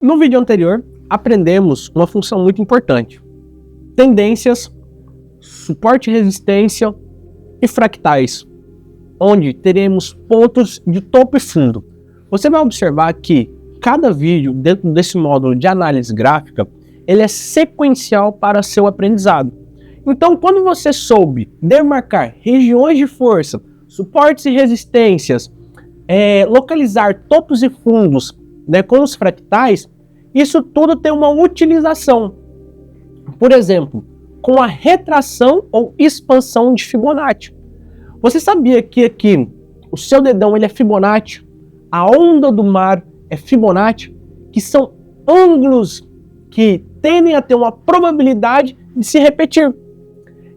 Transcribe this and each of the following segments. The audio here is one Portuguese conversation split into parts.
No vídeo anterior, aprendemos uma função muito importante: tendências, suporte e resistência e fractais, onde teremos pontos de topo e fundo. Você vai observar que cada vídeo dentro desse módulo de análise gráfica, ele é sequencial para seu aprendizado. Então, quando você soube demarcar regiões de força, suportes e resistências, localizar topos e fundos, com os fractais, isso tudo tem uma utilização. Por exemplo, com a retração ou expansão de Fibonacci. Você sabia que aqui o seu dedão ele é Fibonacci, a onda do mar é Fibonacci, que são ângulos que tendem a ter uma probabilidade de se repetir.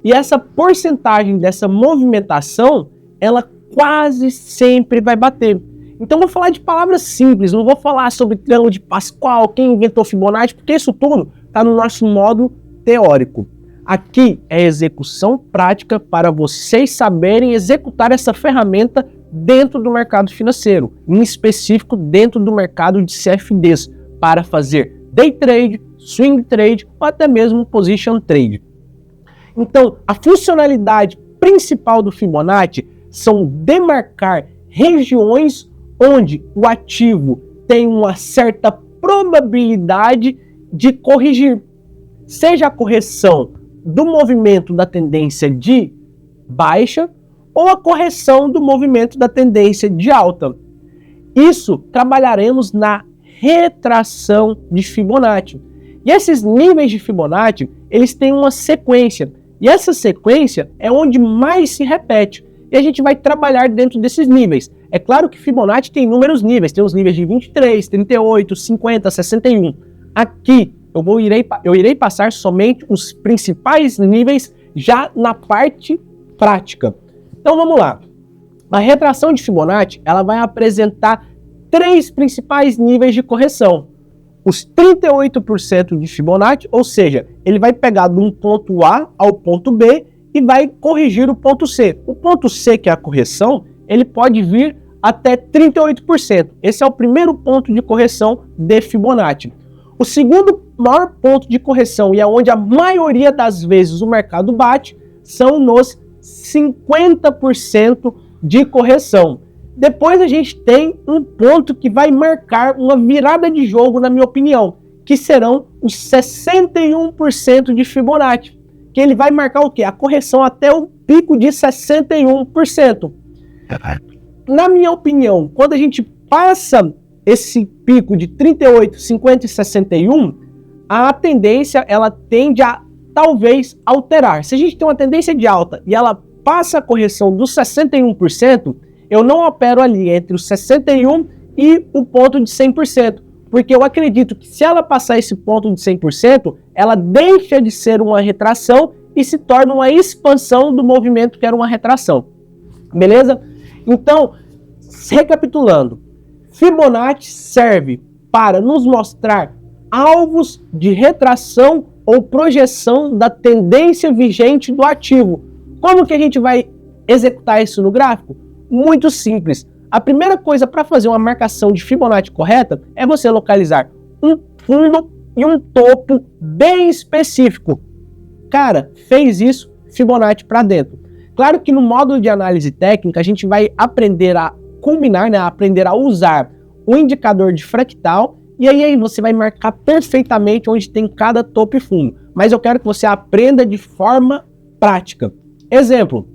E essa porcentagem dessa movimentação, ela quase sempre vai bater. Então vou falar de palavras simples, não vou falar sobre triângulo de Pascal, quem inventou Fibonacci, porque isso tudo está no nosso módulo teórico. Aqui é execução prática para vocês saberem executar essa ferramenta dentro do mercado financeiro, em específico dentro do mercado de CFDs, para fazer day trade, swing trade ou até mesmo position trade. Então, a funcionalidade principal do Fibonacci são demarcar regiões onde o ativo tem uma certa probabilidade de corrigir, seja a correção do movimento da tendência de baixa ou a correção do movimento da tendência de alta. Isso trabalharemos na retração de Fibonacci. E esses níveis de Fibonacci, eles têm uma sequência. E essa sequência é onde mais se repete. E a gente vai trabalhar dentro desses níveis. É claro que Fibonacci tem inúmeros níveis. Tem os níveis de 23, 38, 50, 61. Aqui eu irei passar somente os principais níveis já na parte prática. Então vamos lá. A retração de Fibonacci, ela vai apresentar três principais níveis de correção. Os 38% de Fibonacci, ou seja, ele vai pegar de um ponto A ao ponto B e vai corrigir o ponto C. O ponto C, que é a correção, ele pode vir até 38%. Esse é o primeiro ponto de correção de Fibonacci. O segundo maior ponto de correção, e é onde a maioria das vezes o mercado bate, são nos 50% de correção. Depois a gente tem um ponto que vai marcar uma virada de jogo, na minha opinião, que serão os 61% de Fibonacci, que ele vai marcar o quê? A correção até o pico de 61%. Na minha opinião, quando a gente passa esse pico de 38, 50 e 61, a tendência ela tende a talvez alterar. Se a gente tem uma tendência de alta e ela passa a correção dos 61%, eu não opero ali entre os 61% e o ponto de 100%, porque eu acredito que se ela passar esse ponto de 100%, ela deixa de ser uma retração e se torna uma expansão do movimento que era uma retração. Beleza? Então, recapitulando, Fibonacci serve para nos mostrar alvos de retração ou projeção da tendência vigente do ativo. Como que a gente vai executar isso no gráfico? Muito simples. A primeira coisa para fazer uma marcação de Fibonacci correta é você localizar um fundo e um topo bem específico. Cara, fez isso, Fibonacci para dentro. Claro que no módulo de análise técnica a gente vai aprender a combinar, aprender a usar o indicador de fractal e aí você vai marcar perfeitamente onde tem cada topo e fundo. Mas eu quero que você aprenda de forma prática. Exemplo.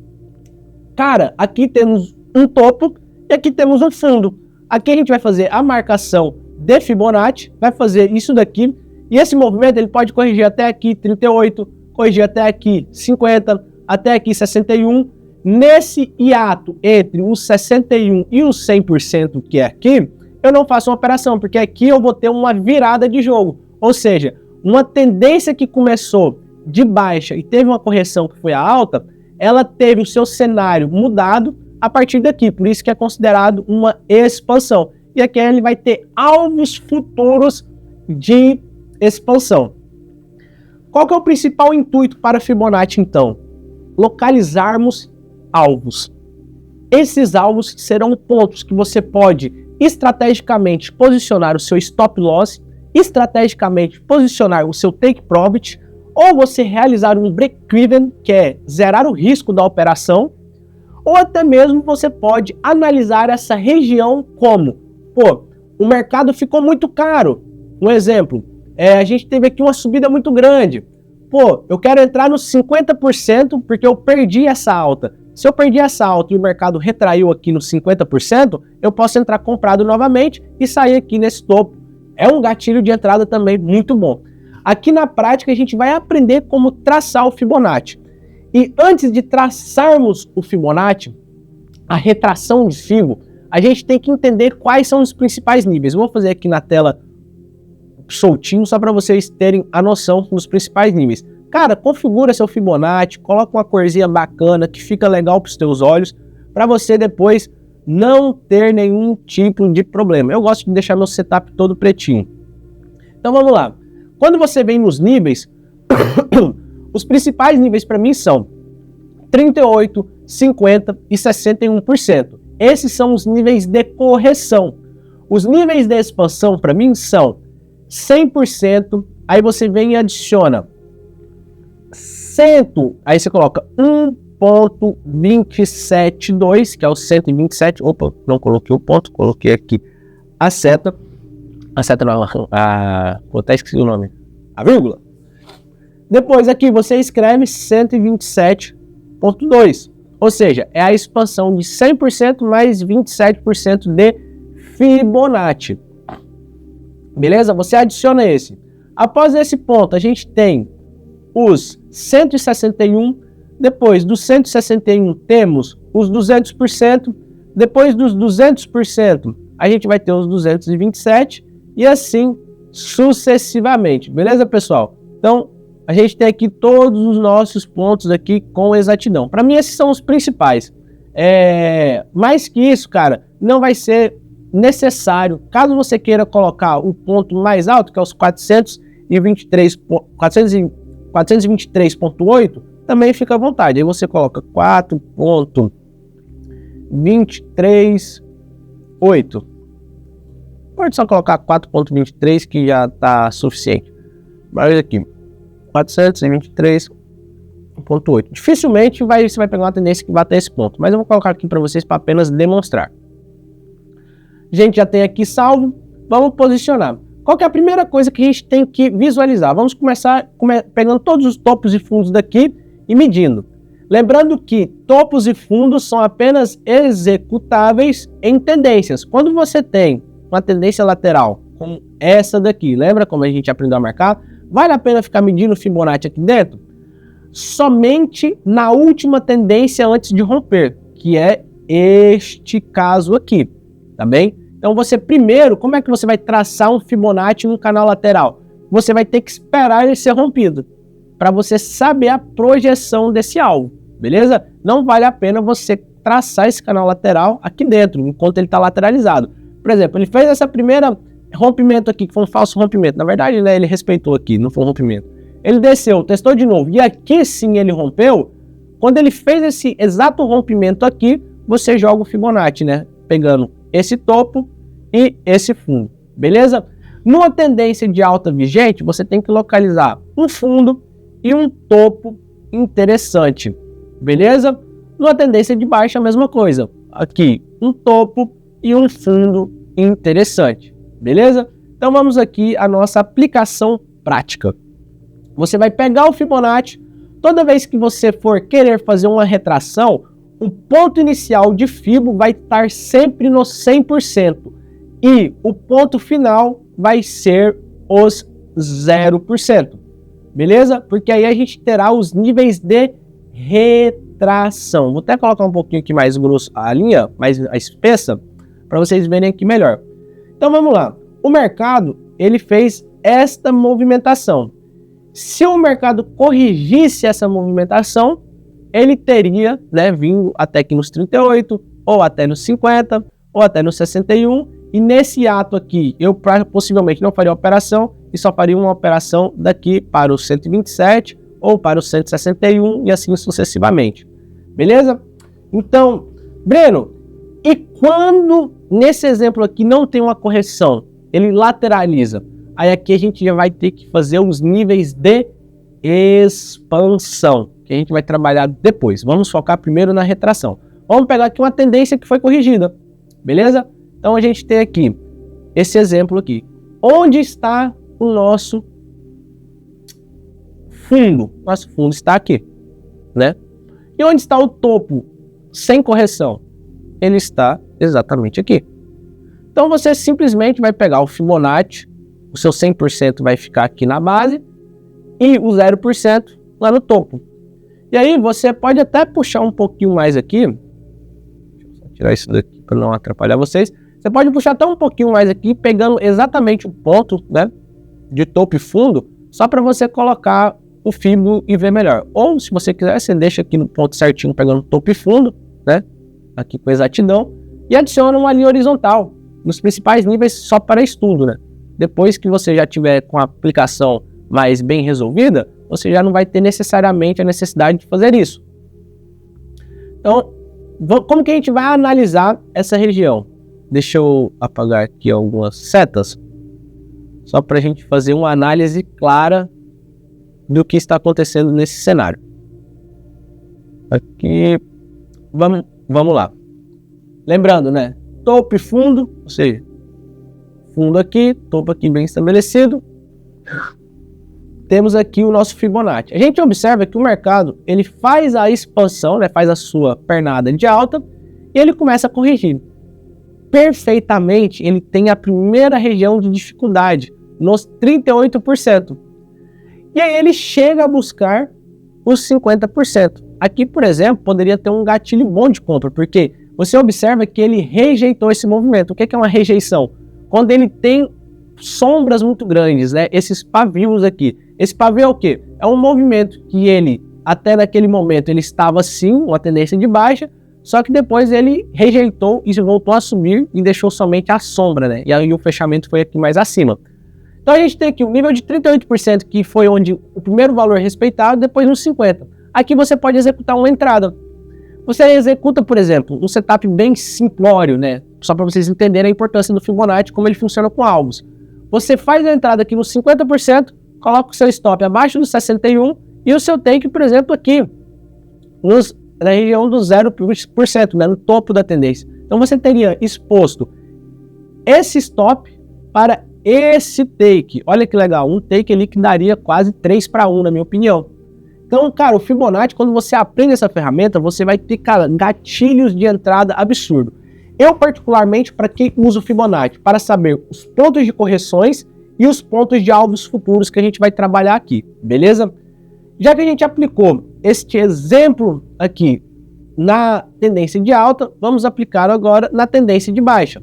Cara, aqui temos um topo e aqui temos um fundo. Aqui a gente vai fazer a marcação de Fibonacci, vai fazer isso daqui, e esse movimento ele pode corrigir até aqui 38, corrigir até aqui 50, até aqui 61. Nesse hiato entre os 61 e os 100% que é aqui, eu não faço uma operação, porque aqui eu vou ter uma virada de jogo. Ou seja, uma tendência que começou de baixa e teve uma correção que foi a alta, ela teve o seu cenário mudado a partir daqui, por isso que é considerado uma expansão. E aqui ele vai ter alvos futuros de expansão. Qual que é o principal intuito para Fibonacci, então? Localizarmos alvos. Esses alvos serão pontos que você pode estrategicamente posicionar o seu stop loss estrategicamente posicionar o seu take profit, ou você realizar um break-even, que é zerar o risco da operação, ou até mesmo você pode analisar essa região como, o mercado ficou muito caro. Um exemplo, a gente teve aqui uma subida muito grande. Eu quero entrar nos 50% porque eu perdi essa alta. Se eu perdi essa alta e o mercado retraiu aqui nos 50%, eu posso entrar comprado novamente e sair aqui nesse topo. É um gatilho de entrada também muito bom. Aqui na prática a gente vai aprender como traçar o Fibonacci. E antes de traçarmos o Fibonacci, a retração de Fibo, a gente tem que entender quais são os principais níveis. Eu vou fazer aqui na tela soltinho só para vocês terem a noção dos principais níveis. Cara, configura seu Fibonacci, coloca uma corzinha bacana que fica legal para os teus olhos, para você depois não ter nenhum tipo de problema. Eu gosto de deixar meu setup todo pretinho. Então vamos lá. Quando você vem nos níveis, os principais níveis para mim são 38%, 50% e 61%. Esses são os níveis de correção. Os níveis de expansão para mim são 100%, aí você vem e adiciona 100, aí você coloca 1.272, que é o 127. Opa, não coloquei o ponto, coloquei aqui a seta. A seta não, até esqueci o nome. A vírgula. Depois aqui você escreve 127.2, ou seja, é a expansão de 100% mais 27% de Fibonacci. Beleza? Você adiciona esse. Após esse ponto, a gente tem os 161. Depois dos 161, temos os 200%. Depois dos 200%, a gente vai ter os 227. E assim sucessivamente. Beleza, pessoal? Então, a gente tem aqui todos os nossos pontos aqui com exatidão. Para mim, esses são os principais. Mais que isso, cara, não vai ser necessário. Caso você queira colocar o ponto mais alto, que é os 423.8, também fica à vontade. Aí você coloca 4.238. Pode só colocar 4.23 que já está suficiente. Mas aqui, 423.8. Dificilmente você vai pegar uma tendência que bata esse ponto. Mas eu vou colocar aqui para vocês para apenas demonstrar. A gente já tem aqui salvo. Vamos posicionar. Qual que é a primeira coisa que a gente tem que visualizar? Vamos começar pegando todos os topos e fundos daqui e medindo. Lembrando que topos e fundos são apenas executáveis em tendências. Quando você tem uma tendência lateral, como essa daqui, lembra como a gente aprendeu a marcar? Vale a pena ficar medindo o Fibonacci aqui dentro? Somente na última tendência antes de romper, que é este caso aqui, tá bem? Então você primeiro, como é que você vai traçar um Fibonacci no canal lateral? Você vai ter que esperar ele ser rompido, para você saber a projeção desse alvo, beleza? Não vale a pena você traçar esse canal lateral aqui dentro, enquanto ele está lateralizado. Por exemplo, ele fez essa primeira rompimento aqui, que foi um falso rompimento. Na verdade, né, ele respeitou aqui, não foi um rompimento. Ele desceu, testou de novo, e aqui sim ele rompeu. Quando ele fez esse exato rompimento aqui, você joga o Fibonacci, né? Pegando esse topo e esse fundo, beleza? Numa tendência de alta vigente, você tem que localizar um fundo e um topo interessante, beleza? Numa tendência de baixa, a mesma coisa. Aqui, um topo e um fundo interessante, beleza? Então vamos aqui à nossa aplicação prática. Você vai pegar o Fibonacci, toda vez que você for querer fazer uma retração, o ponto inicial de Fibo vai estar sempre no 100% e o ponto final vai ser os 0%, beleza? Porque aí a gente terá os níveis de retração. Vou até colocar um pouquinho aqui mais grosso a linha, mais espessa, para vocês verem aqui melhor. Então vamos lá. O mercado, ele fez esta movimentação. Se o mercado corrigisse essa movimentação, ele teria, né, vindo até aqui nos 38, ou até nos 50, ou até nos 61, e nesse ato aqui, eu possivelmente não faria operação, e só faria uma operação daqui para o 127, ou para o 161, e assim sucessivamente. Beleza? Então, Breno, e quando nesse exemplo aqui não tem uma correção, ele lateraliza, Aí aqui a gente já vai ter que fazer os níveis de expansão, que a gente vai trabalhar depois. Vamos focar primeiro na retração. Vamos pegar aqui uma tendência que foi corrigida, beleza? Então a gente tem aqui esse exemplo aqui. Onde está o nosso fundo? Nosso fundo está aqui, né? E onde está o topo sem correção? Ele está exatamente aqui. Então você simplesmente vai pegar o Fibonacci, o seu 100% vai ficar aqui na base e o 0% lá no topo. E aí você pode até puxar um pouquinho mais aqui. Deixa eu só tirar isso daqui para não atrapalhar vocês. Você pode puxar até um pouquinho mais aqui, pegando exatamente o ponto, né, de topo e fundo, só para você colocar o Fibo e ver melhor. Ou se você quiser, você deixa aqui no ponto certinho, pegando topo e fundo, né, aqui com exatidão, e adiciona uma linha horizontal nos principais níveis só para estudo, né? Depois que você já tiver com a aplicação mais bem resolvida, você já não vai ter necessariamente a necessidade de fazer isso. Então, como que a gente vai analisar essa região? Deixa eu apagar aqui algumas setas, só para a gente fazer uma análise clara do que está acontecendo nesse cenário. Aqui, vamos lá. Lembrando, né? Topo e fundo, ou seja, fundo aqui, topo aqui bem estabelecido. Temos aqui o nosso Fibonacci. A gente observa que o mercado, ele faz a expansão, né? Faz a sua pernada de alta e ele começa a corrigir. Perfeitamente, ele tem a primeira região de dificuldade, nos 38%. E aí ele chega a buscar os 50%. Aqui, por exemplo, poderia ter um gatilho bom de compra, porque você observa que ele rejeitou esse movimento. O que é uma rejeição? Quando ele tem sombras muito grandes, né? Esses pavios aqui. Esse pavio é o quê? É um movimento que ele, até naquele momento, ele estava sim, uma tendência de baixa, só que depois ele rejeitou e voltou a subir e deixou somente a sombra, né? E aí o fechamento foi aqui mais acima. Então a gente tem aqui o nível de 38%, que foi onde o primeiro valor respeitado, depois no 50%. Aqui você pode executar uma entrada. Você executa, por exemplo, um setup bem simplório, né? Só para vocês entenderem a importância do Fibonacci, como ele funciona com alvos. Você faz a entrada aqui no 50%, coloca o seu stop abaixo do 61% e o seu take, por exemplo, aqui na região do 0%, né? No topo da tendência. Então você teria exposto esse stop para esse take. Olha que legal, um take ali que daria quase 3-1, na minha opinião. Então, cara, o Fibonacci, quando você aprende essa ferramenta, você vai ter, cara, gatilhos de entrada absurdo. Eu, particularmente, para quem usa o Fibonacci, para saber os pontos de correções e os pontos de alvos futuros que a gente vai trabalhar aqui, beleza? Já que a gente aplicou este exemplo aqui na tendência de alta, vamos aplicar agora na tendência de baixa.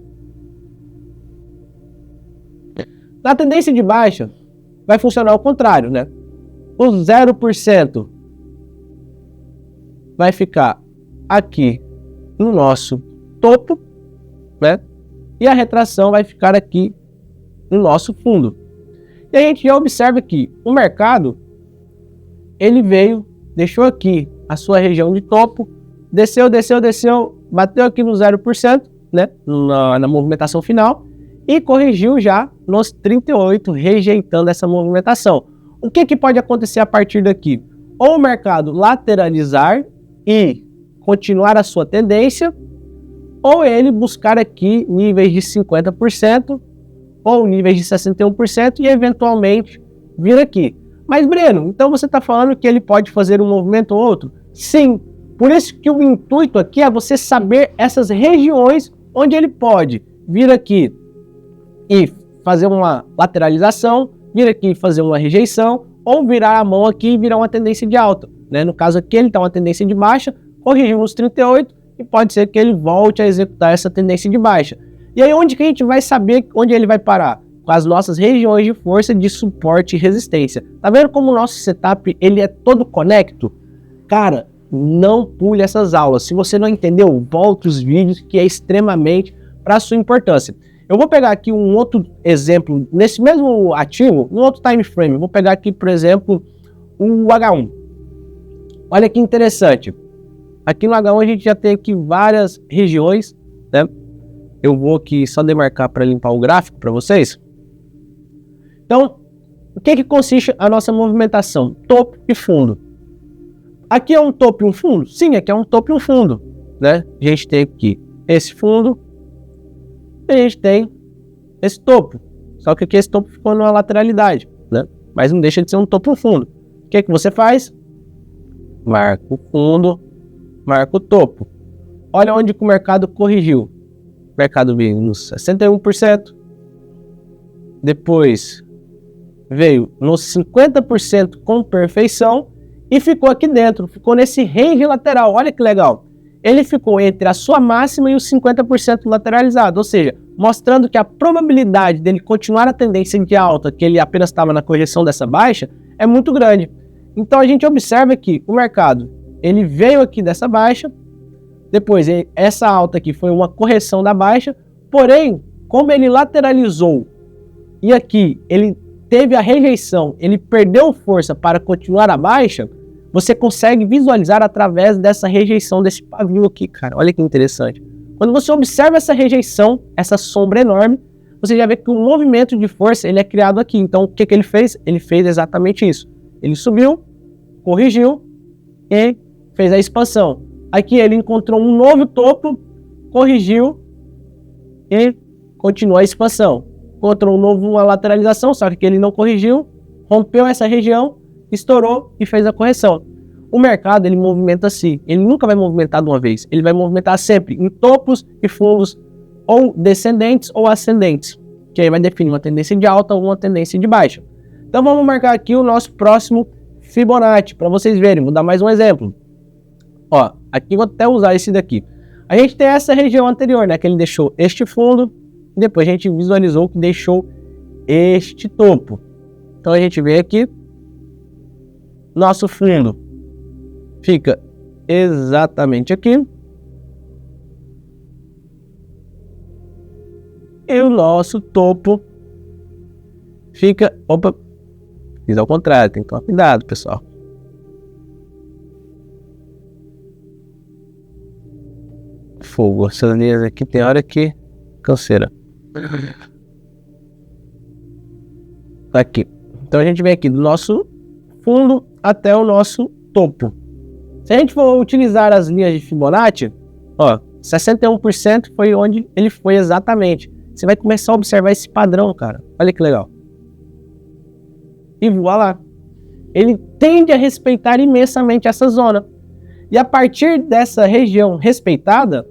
Na tendência de baixa, vai funcionar ao contrário, né? O 0% vai ficar aqui no nosso topo, né? E a retração vai ficar aqui no nosso fundo. E a gente já observa que o mercado, ele veio, deixou aqui a sua região de topo, desceu, bateu aqui no 0%, né? Na movimentação final, e corrigiu já nos 38%, rejeitando essa movimentação. O que pode acontecer a partir daqui? Ou o mercado lateralizar e continuar a sua tendência, ou ele buscar aqui níveis de 50%, ou níveis de 61% e eventualmente vir aqui. Mas, Breno, então você está falando que ele pode fazer um movimento ou outro? Sim, por isso que o intuito aqui é você saber essas regiões onde ele pode vir aqui e fazer uma lateralização, vir aqui e fazer uma rejeição, ou virar a mão aqui e virar uma tendência de alta, né? No caso aqui ele está uma tendência de baixa, corrigiu nos 38 e pode ser que ele volte a executar essa tendência de baixa. E aí onde que a gente vai saber onde ele vai parar? Com as nossas regiões de força de suporte e resistência. Tá vendo como o nosso setup ele é todo conecto? Cara, não pule essas aulas. Se você não entendeu, volte os vídeos, que é extremamente para sua importância. Eu vou pegar aqui um outro exemplo, nesse mesmo ativo, um outro time frame. Eu vou pegar aqui, por exemplo, o H1. Olha que interessante. Aqui no H1 a gente já tem aqui várias regiões, né? Eu vou aqui só demarcar para limpar o gráfico para vocês. Então, o que consiste a nossa movimentação? Topo e fundo. Aqui é um topo e um fundo? Sim, aqui é um topo e um fundo, né? A gente tem aqui esse fundo e a gente tem esse topo. Só que aqui esse topo ficou numa lateralidade, né? Mas não deixa de ser um topo e um fundo. O que você faz? Marca o fundo, marca o topo. Olha onde que o mercado corrigiu. O mercado veio nos 61%. Depois veio nos 50% com perfeição e ficou aqui dentro, ficou nesse range lateral. Olha que legal. Ele ficou entre a sua máxima e os 50% lateralizado, ou seja, mostrando que a probabilidade dele continuar a tendência de alta, que ele apenas estava na correção dessa baixa, é muito grande. Então a gente observa que o mercado, ele veio aqui dessa baixa, depois essa alta aqui foi uma correção da baixa, porém, como ele lateralizou e aqui ele teve a rejeição, ele perdeu força para continuar a baixa, você consegue visualizar através dessa rejeição desse pavio aqui, cara. Olha que interessante. Quando você observa essa rejeição, essa sombra enorme, você já vê que o movimento de força ele é criado aqui. Então, o que ele fez? Ele fez exatamente isso. Ele subiu, corrigiu e fez a expansão. Aqui ele encontrou um novo topo, corrigiu e continuou a expansão. Encontrou uma lateralização, só que ele não corrigiu, rompeu essa região, estourou e fez a correção. O mercado, ele movimenta assim, ele nunca vai movimentar de uma vez, ele vai movimentar sempre em topos e fundos ou descendentes ou ascendentes, que aí vai definir uma tendência de alta ou uma tendência de baixa. Então vamos marcar aqui o nosso próximo Fibonacci, para vocês verem, vou dar mais um exemplo. Ó, aqui vou até usar esse daqui. A gente tem essa região anterior, né, que ele deixou este fundo, e depois a gente visualizou que deixou este topo. Então a gente vem aqui, nosso fundo fica exatamente aqui. E o nosso topo fica... Opa, fiz ao contrário, tem que tomar cuidado, pessoal. Fogo, essas linhas aqui tem hora que canseira. Aqui. Então a gente vem aqui do nosso fundo até o nosso topo. Se a gente for utilizar as linhas de Fibonacci, ó, 61% foi onde ele foi exatamente. Você vai começar a observar esse padrão, cara. Olha que legal. E voilá. Ele tende a respeitar imensamente essa zona. E a partir dessa região respeitada,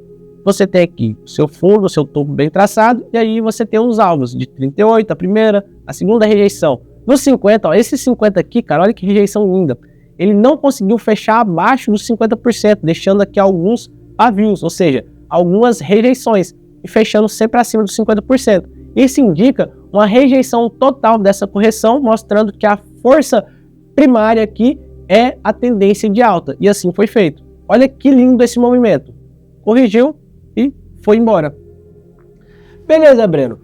você tem aqui o seu fundo, o seu topo bem traçado, e aí você tem os alvos de 38, a primeira, a segunda rejeição. No 50, ó, esse 50 aqui, cara, olha que rejeição linda. Ele não conseguiu fechar abaixo dos 50%, deixando aqui alguns pavios, ou seja, algumas rejeições, e fechando sempre acima dos 50%. Isso indica uma rejeição total dessa correção, mostrando que a força primária aqui é a tendência de alta, e assim foi feito. Olha que lindo esse movimento. Corrigiu e foi embora. Beleza, Breno.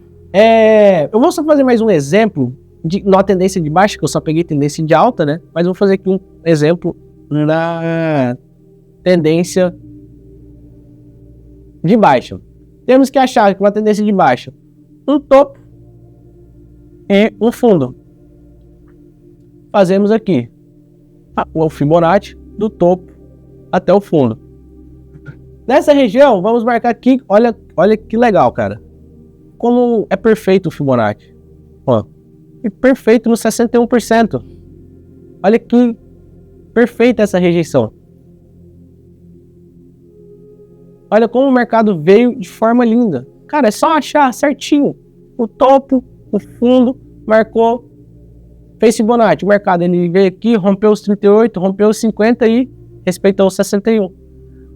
Eu vou só fazer mais um exemplo de numa tendência de baixa, que eu só peguei tendência de alta, né? Mas eu vou fazer aqui um exemplo na tendência de baixa. Temos que achar que uma tendência de baixa, um topo e um fundo. Fazemos aqui o Fibonacci do topo até o fundo. Nessa região, vamos marcar aqui, olha que legal, cara. Como é perfeito o Fibonacci. Ó, e perfeito no 61%. Olha que perfeita essa rejeição. Olha como o mercado veio de forma linda. Cara, é só achar certinho o topo, o fundo, marcou, fez Fibonacci. O mercado ele veio aqui, rompeu os 38, rompeu os 50 e respeitou os 61.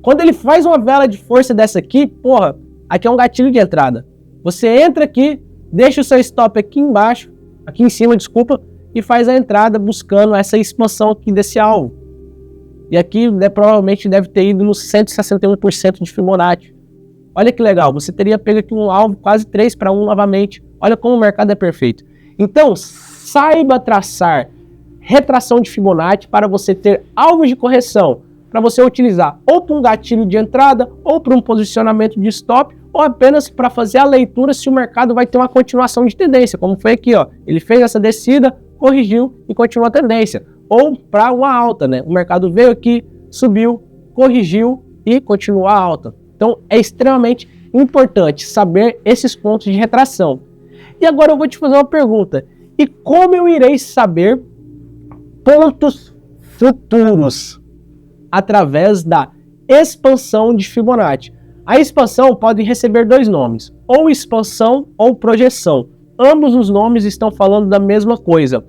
Quando ele faz uma vela de força dessa aqui, porra, aqui é um gatilho de entrada. Você entra aqui, deixa o seu stop aqui embaixo, aqui em cima, desculpa, e faz a entrada buscando essa expansão aqui desse alvo. E aqui provavelmente deve ter ido nos 161% de Fibonacci. Olha que legal, você teria pego aqui um alvo quase 3-1 novamente. Olha como o mercado é perfeito. Então, saiba traçar retração de Fibonacci para você ter alvos de correção, para você utilizar ou para um gatilho de entrada, ou para um posicionamento de stop, ou apenas para fazer a leitura se o mercado vai ter uma continuação de tendência, como foi aqui, ó. Ele fez essa descida, corrigiu e continuou a tendência. Ou para uma alta, né? O mercado veio aqui, subiu, corrigiu e continua a alta. Então é extremamente importante saber esses pontos de retração. E agora eu vou te fazer uma pergunta. E como eu irei saber pontos futuros? Através da expansão de Fibonacci. A expansão pode receber dois nomes, ou expansão ou projeção. Ambos os nomes estão falando da mesma coisa.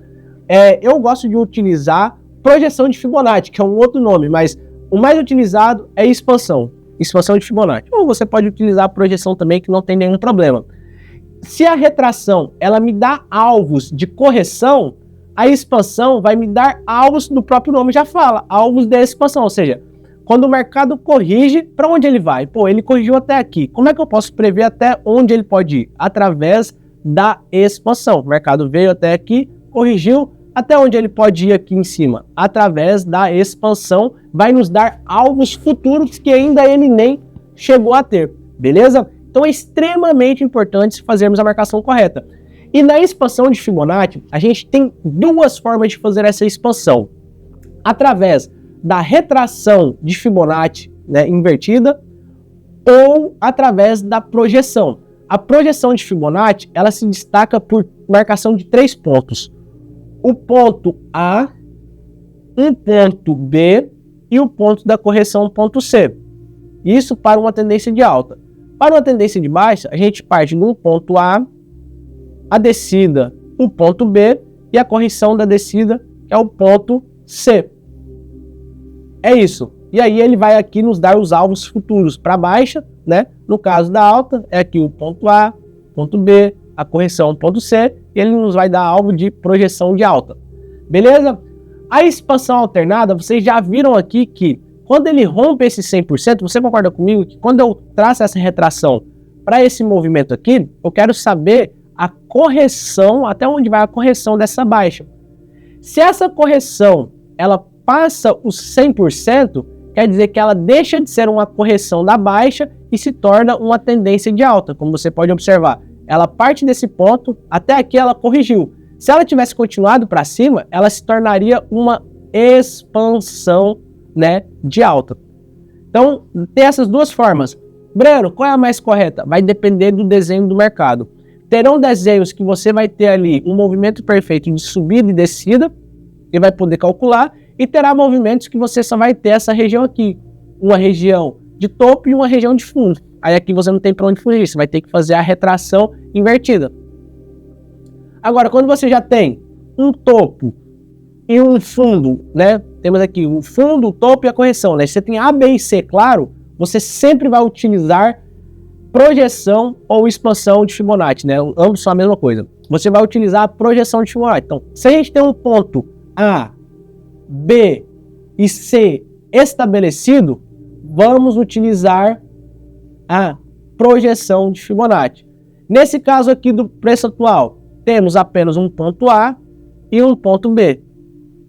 Eu gosto de utilizar projeção de Fibonacci, que é um outro nome, mas o mais utilizado é expansão de Fibonacci. Ou você pode utilizar a projeção também, que não tem nenhum problema. Se a retração ela me dá alvos de correção, a expansão vai me dar alvos, do próprio nome já fala, alvos de expansão, ou seja, quando o mercado corrige, para onde ele vai? Pô, ele corrigiu até aqui. Como é que eu posso prever até onde ele pode ir? Através da expansão. O mercado veio até aqui, corrigiu, até onde ele pode ir aqui em cima? Através da expansão, vai nos dar alvos futuros que ainda ele nem chegou a ter, beleza? Então é extremamente importante fazermos a marcação correta. E na expansão de Fibonacci, a gente tem duas formas de fazer essa expansão. Através da retração de Fibonacci, né, invertida, ou através da projeção. A projeção de Fibonacci, ela se destaca por marcação de 3 pontos. O ponto A, um ponto B e o ponto da correção, ponto C. Isso para uma tendência de alta. Para uma tendência de baixa, a gente parte do ponto A, a descida, o ponto B e a correção da descida, que é o ponto C. É isso. E aí ele vai aqui nos dar os alvos futuros para baixa, né? No caso da alta, é aqui o ponto A, ponto B, a correção, ponto C, e ele nos vai dar alvo de projeção de alta. Beleza? A expansão alternada, vocês já viram aqui que quando ele rompe esse 100%, você concorda comigo que quando eu traço essa retração para esse movimento aqui, eu quero saber a correção, até onde vai a correção dessa baixa. Se essa correção, ela passa os 100%, quer dizer que ela deixa de ser uma correção da baixa e se torna uma tendência de alta, como você pode observar. Ela parte desse ponto, até aqui ela corrigiu. Se ela tivesse continuado para cima, ela se tornaria uma expansão, né, de alta. Então, tem essas duas formas. Breno, qual é a mais correta? Vai depender do desenho do mercado. Terão desenhos que você vai ter ali um movimento perfeito de subida e descida, e vai poder calcular, e terá movimentos que você só vai ter essa região aqui, uma região de topo e uma região de fundo. Aí aqui você não tem para onde fugir, você vai ter que fazer a retração invertida. Agora, quando você já tem um topo e um fundo, né? Temos aqui o fundo, o topo e a correção, né? Você tem A, B e C, claro, você sempre vai utilizar projeção ou expansão de Fibonacci, né? Ambos são a mesma coisa. Você vai utilizar a projeção de Fibonacci. Então, se a gente tem um ponto A, B e C estabelecido, vamos utilizar a projeção de Fibonacci. Nesse caso aqui do preço atual, temos apenas um ponto A e um ponto B.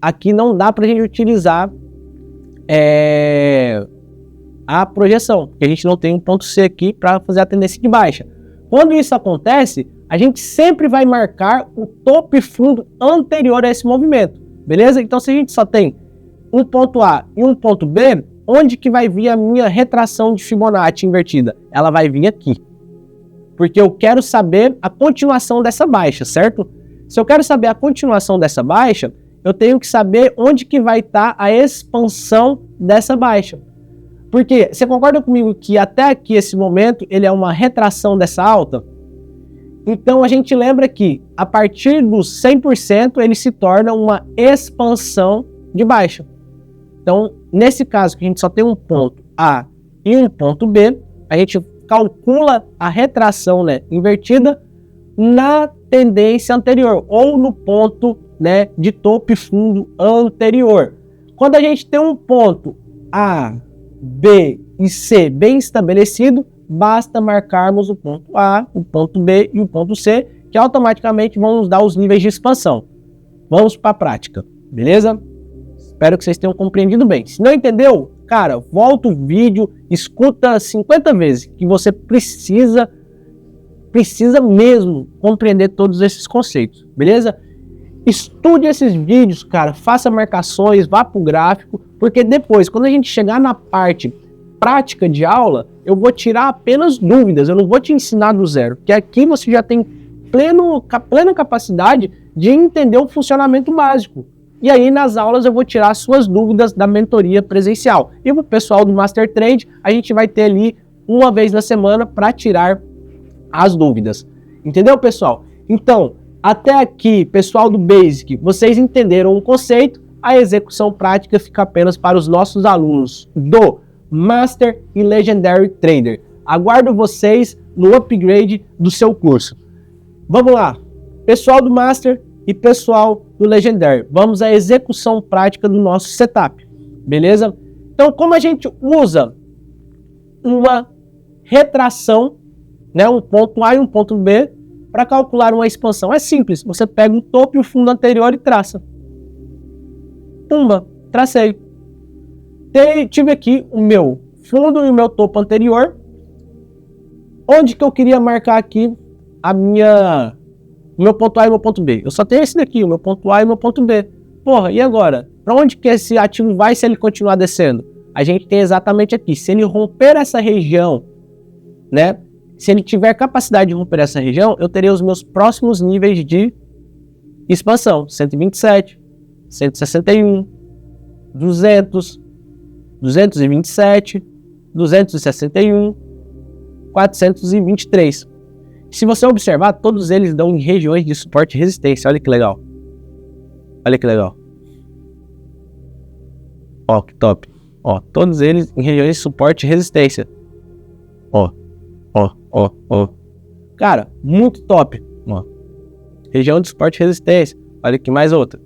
Aqui não dá para a gente utilizar a projeção, porque a gente não tem um ponto C aqui para fazer a tendência de baixa. Quando isso acontece, a gente sempre vai marcar o topo e fundo anterior a esse movimento. Beleza? Então, se a gente só tem um ponto A e um ponto B, onde que vai vir a minha retração de Fibonacci invertida? Ela vai vir aqui. Porque eu quero saber a continuação dessa baixa, certo? Se eu quero saber a continuação dessa baixa, eu tenho que saber onde que vai estar a expansão dessa baixa. Porque você concorda comigo que até aqui, esse momento, ele é uma retração dessa alta? Então, a gente lembra que, a partir dos 100%, ele se torna uma expansão de baixa. Então, nesse caso, que a gente só tem um ponto A e um ponto B, a gente calcula a retração, né, invertida na tendência anterior, ou no ponto, né, de topo e fundo anterior. Quando a gente tem um ponto A, B e C bem estabelecido, basta marcarmos o ponto A, o ponto B e o ponto C, que automaticamente vão nos dar os níveis de expansão. Vamos para a prática, beleza? Espero que vocês tenham compreendido bem. Se não entendeu, cara, volta o vídeo, escuta 50 vezes, que você precisa mesmo compreender todos esses conceitos, beleza? Estude esses vídeos, cara, faça marcações, vá pro gráfico, porque depois, quando a gente chegar na parte prática de aula, eu vou tirar apenas dúvidas, eu não vou te ensinar do zero, porque aqui você já tem plena capacidade de entender o funcionamento básico. E aí nas aulas eu vou tirar suas dúvidas da mentoria presencial. E o pessoal do Master Trade, a gente vai ter ali uma vez na semana para tirar as dúvidas. Entendeu, pessoal? Então, até aqui, pessoal do Basic, vocês entenderam o conceito, a execução prática fica apenas para os nossos alunos do Master e Legendary Trader. Aguardo vocês no upgrade do seu curso. Vamos lá, pessoal do Master e pessoal do Legendary, vamos à execução prática do nosso setup, beleza? Então, como a gente usa uma retração, né, um ponto A e um ponto B, para calcular uma expansão? É simples, você pega o topo e o fundo anterior e traça. Pumba, tracei. Tive aqui o meu fundo e o meu topo anterior. Onde que eu queria marcar aqui o meu ponto A e o meu ponto B? Eu só tenho esse daqui, o meu ponto A e o meu ponto B. Porra, e agora? Para onde que esse ativo vai se ele continuar descendo? A gente tem exatamente aqui. Se ele romper essa região, né? Se ele tiver capacidade de romper essa região, eu terei os meus próximos níveis de expansão. 127, 161, 200, 227, 261, 423. Se você observar, todos eles dão em regiões de suporte e resistência. Olha que legal. Olha que legal. Ó, que top. Ó, todos eles em regiões de suporte e resistência. Ó. Cara, muito top. Ó. Região de suporte e resistência. Olha aqui, mais outra.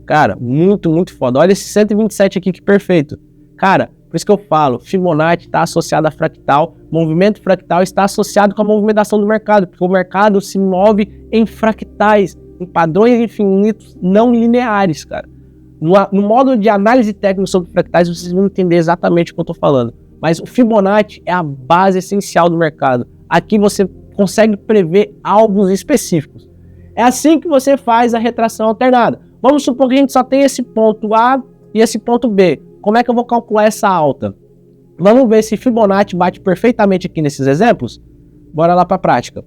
Cara, muito foda. Olha esse 127 aqui, que perfeito. Cara, por isso que eu falo, Fibonacci está associado a fractal. Movimento fractal está associado com a movimentação do mercado, porque o mercado se move em fractais, em padrões infinitos não lineares, cara. No modo de análise técnica sobre fractais, vocês vão entender exatamente o que eu estou falando. Mas o Fibonacci é a base essencial do mercado. Aqui você consegue prever alvos específicos. É assim que você faz a retração alternada. Vamos supor que a gente só tem esse ponto A e esse ponto B. Como é que eu vou calcular essa alta? Vamos ver se Fibonacci bate perfeitamente aqui nesses exemplos? Bora lá para a prática.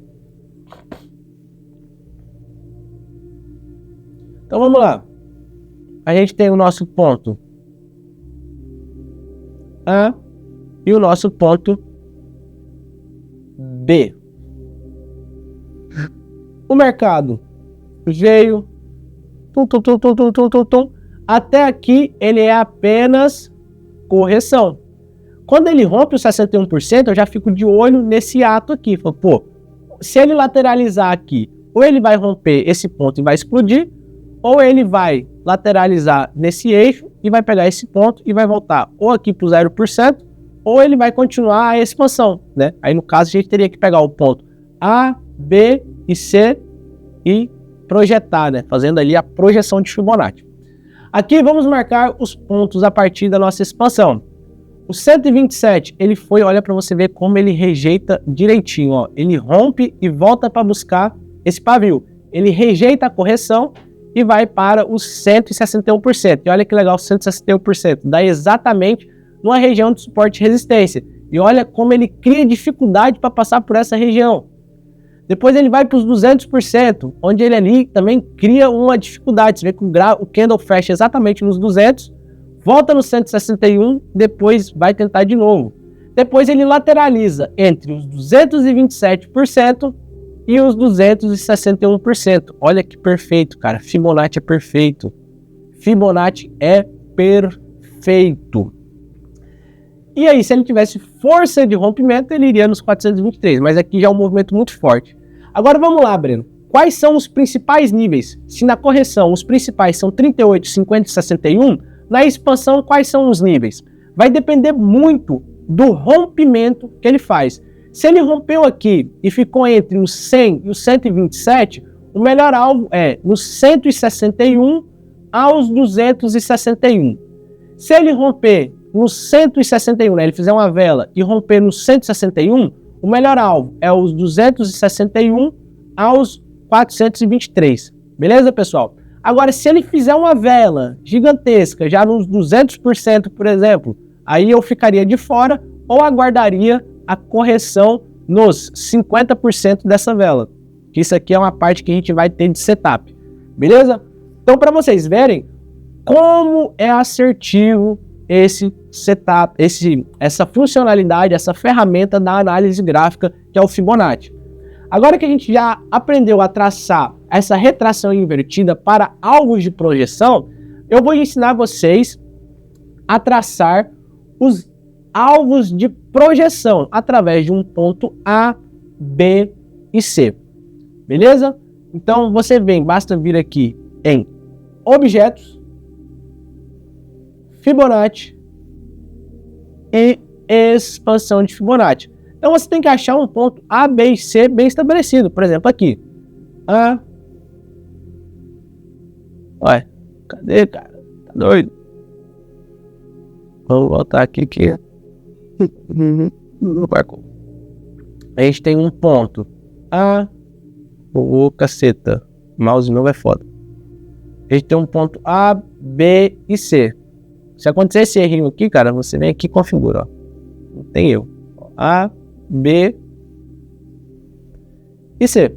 Então vamos lá. A gente tem o nosso ponto A e o nosso ponto B. O mercado veio, até aqui ele é apenas correção. Quando ele rompe os 61%, eu já fico de olho nesse ato aqui. Pô, se ele lateralizar aqui, ou ele vai romper esse ponto e vai explodir, ou ele vai lateralizar nesse eixo e vai pegar esse ponto e vai voltar ou aqui para o 0%, ou ele vai continuar a expansão, né? Aí no caso a gente teria que pegar o ponto A, B e C e projetar, né? Fazendo ali a projeção de Fibonacci. Aqui vamos marcar os pontos a partir da nossa expansão. O 127, ele foi, olha para você ver como ele rejeita direitinho, ó. Ele rompe e volta para buscar esse pavio. Ele rejeita a correção e vai para os 161%. E olha que legal, 161%. Dá exatamente numa região de suporte e resistência. E olha como ele cria dificuldade para passar por essa região. Depois ele vai para os 200%, onde ele ali também cria uma dificuldade. Você vê que o candle fecha exatamente nos 200, volta no 161, depois vai tentar de novo. Depois ele lateraliza entre os 227% e os 261%. Olha que perfeito, cara. Fibonacci é perfeito. Fibonacci é perfeito. E aí, se ele tivesse força de rompimento, ele iria nos 423, mas aqui já é um movimento muito forte. Agora vamos lá, Breno. Quais são os principais níveis? Se na correção os principais são 38, 50 e 61, na expansão quais são os níveis? Vai depender muito do rompimento que ele faz. Se ele rompeu aqui e ficou entre os 100 e os 127, o melhor alvo é nos 161 aos 261. Se ele romper no 161, né, ele fizer uma vela e romper no 161, o melhor alvo é os 261 aos 423. Beleza, pessoal? Agora, se ele fizer uma vela gigantesca, já nos 200%, por exemplo, aí eu ficaria de fora ou aguardaria a correção nos 50% dessa vela. Isso aqui é uma parte que a gente vai ter de setup. Beleza? Então, para vocês verem como é assertivo esse setup, essa funcionalidade, essa ferramenta da análise gráfica que é o Fibonacci. Agora que a gente já aprendeu a traçar essa retração invertida para alvos de projeção, eu vou ensinar vocês a traçar os alvos de projeção através de um ponto A, B e C. Beleza? Então você vem, basta vir aqui em Objetos, Fibonacci e Expansão de Fibonacci. Então você tem que achar um ponto A, B e C bem estabelecido. Por exemplo, aqui. A. Ué, cadê, cara? Tá doido? Vamos voltar aqui que... A gente tem um ponto A. Ô, caceta. Mouse novo é foda. A gente tem um ponto A, B e C. Se acontecer esse errinho aqui, cara, você vem aqui e configura, ó. Não tem erro. A, B e C.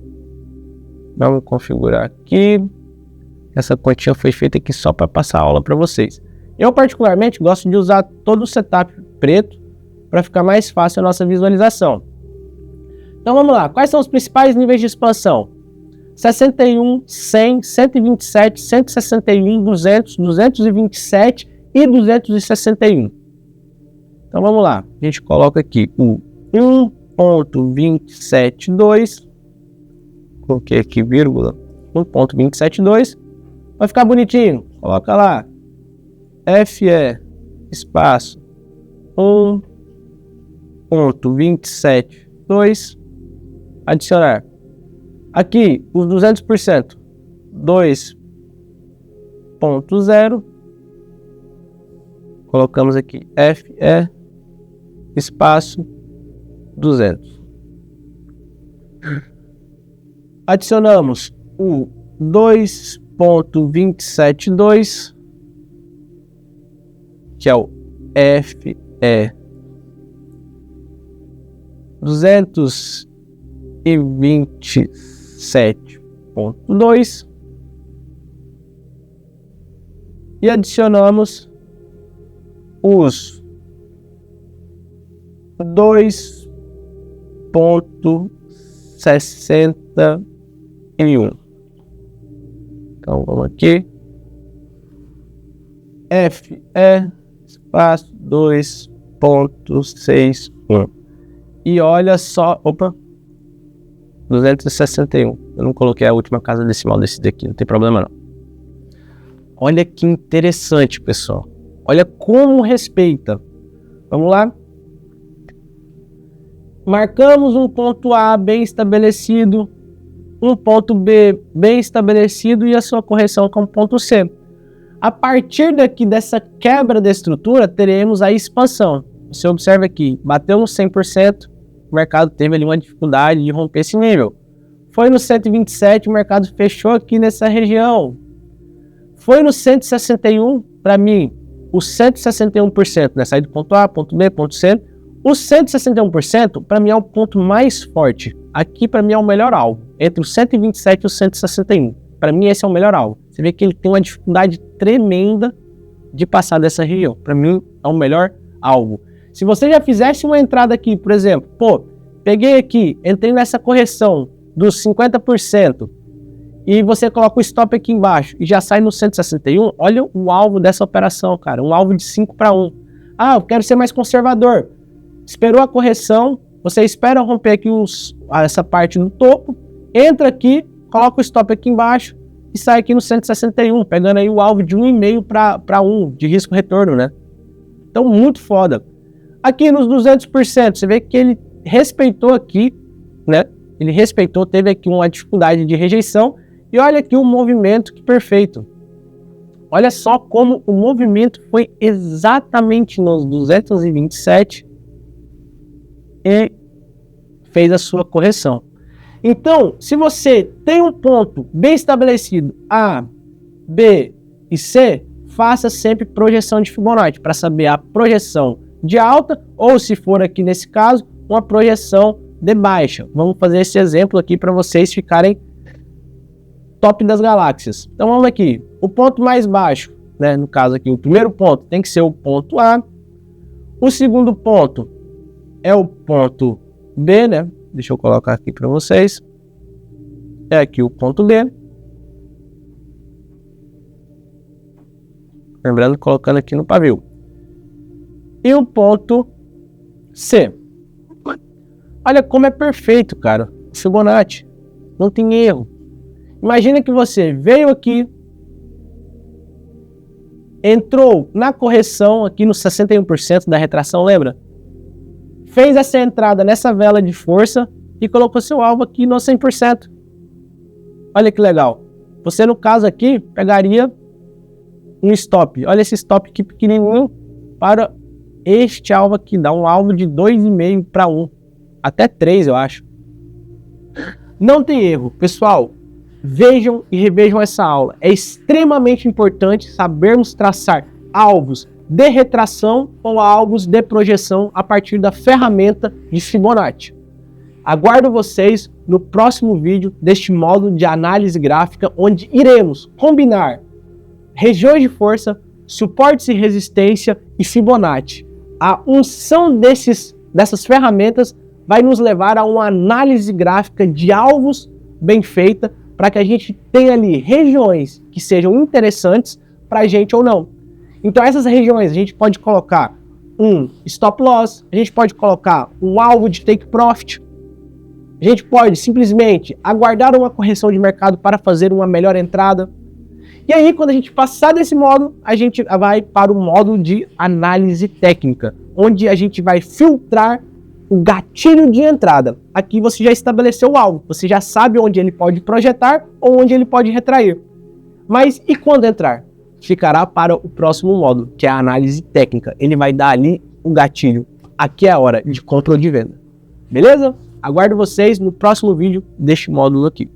Vamos configurar aqui. Essa continha foi feita aqui só para passar aula para vocês. Eu particularmente gosto de usar todo o setup preto para ficar mais fácil a nossa visualização. Então vamos lá. Quais são os principais níveis de expansão? 61, 100, 127, 161, 200, 227 e 261. Então vamos lá. A gente coloca aqui o 1.272. Coloquei aqui vírgula. 1.272. Vai ficar bonitinho. Coloca lá. FE espaço 1.272. Adicionar. Aqui os 200%. 2.0. Colocamos aqui FE espaço 200. Adicionamos o 2.272, que é o FE 227.2 e adicionamos os 2.61. Então vamos aqui. FE espaço 2.61. E olha só, opa, 261. Eu não coloquei a última casa decimal desse daqui, não tem problema não. Olha que interessante, pessoal. Olha como respeita. Vamos lá. Marcamos um ponto A bem estabelecido, um ponto B bem estabelecido e a sua correção com o ponto C. A partir daqui dessa quebra da estrutura, teremos a expansão. Você observa aqui, bateu no 100%, o mercado teve ali uma dificuldade de romper esse nível. Foi no 127, o mercado fechou aqui nessa região. Foi no 161, para mim, o 161%, né? Sair do ponto A, ponto B, ponto C. O 161%, para mim, é o ponto mais forte. Aqui, para mim, é o melhor alvo. Entre o 127 e o 161. Para mim, esse é o melhor alvo. Você vê que ele tem uma dificuldade tremenda de passar dessa região. Para mim, é o melhor alvo. Se você já fizesse uma entrada aqui, por exemplo, pô, peguei aqui, entrei nessa correção dos 50% e você coloca o stop aqui embaixo e já sai no 161, olha o alvo dessa operação, cara, um alvo de 5-1. Ah, eu quero ser mais conservador. Esperou a correção, você espera romper aqui essa parte do topo, entra aqui, coloca o stop aqui embaixo e sai aqui no 161, pegando aí o alvo de 1,5 para 1 de risco retorno, né? Então, muito foda. Aqui nos 200%, você vê que ele respeitou aqui, né? Ele respeitou, teve aqui uma dificuldade de rejeição. E olha aqui o movimento, que perfeito. Olha só como o movimento foi exatamente nos 227 e fez a sua correção. Então, se você tem um ponto bem estabelecido, A, B e C, faça sempre projeção de Fibonacci para saber a projeção de alta ou, se for aqui nesse caso, uma projeção de baixa. Vamos fazer esse exemplo aqui para vocês ficarem top das galáxias. Então vamos aqui, o ponto mais baixo, né, no caso aqui, o primeiro ponto tem que ser o ponto A, o segundo ponto é o ponto B, né, deixa eu colocar aqui para vocês, é aqui o ponto D, lembrando, colocando aqui no pavio, e o ponto C. Olha como é perfeito, cara, o Fibonacci, não tem erro. Imagina que você veio aqui, entrou na correção aqui no 61% da retração, lembra? Fez essa entrada nessa vela de força e colocou seu alvo aqui no 100%. Olha que legal. Você, no caso aqui, pegaria um stop. Olha esse stop aqui pequenininho para este alvo aqui. Dá um alvo de 2,5 para 1. Até 3, eu acho. Não tem erro. Pessoal, vejam e revejam essa aula. É extremamente importante sabermos traçar alvos de retração ou alvos de projeção a partir da ferramenta de Fibonacci. Aguardo vocês no próximo vídeo deste módulo de análise gráfica, onde iremos combinar regiões de força, suportes e resistência e Fibonacci. A unção dessas ferramentas vai nos levar a uma análise gráfica de alvos bem feita, para que a gente tenha ali regiões que sejam interessantes para a gente ou não. Então essas regiões a gente pode colocar um stop loss, a gente pode colocar um alvo de take profit, a gente pode simplesmente aguardar uma correção de mercado para fazer uma melhor entrada. E aí, quando a gente passar desse módulo, a gente vai para o módulo de análise técnica, onde a gente vai filtrar o gatilho de entrada. Aqui você já estabeleceu o alvo, você já sabe onde ele pode projetar ou onde ele pode retrair. Mas e quando entrar? Ficará para o próximo módulo, que é a análise técnica. Ele vai dar ali o gatilho. Aqui é a hora de compra ou de venda. Beleza? Aguardo vocês no próximo vídeo deste módulo aqui.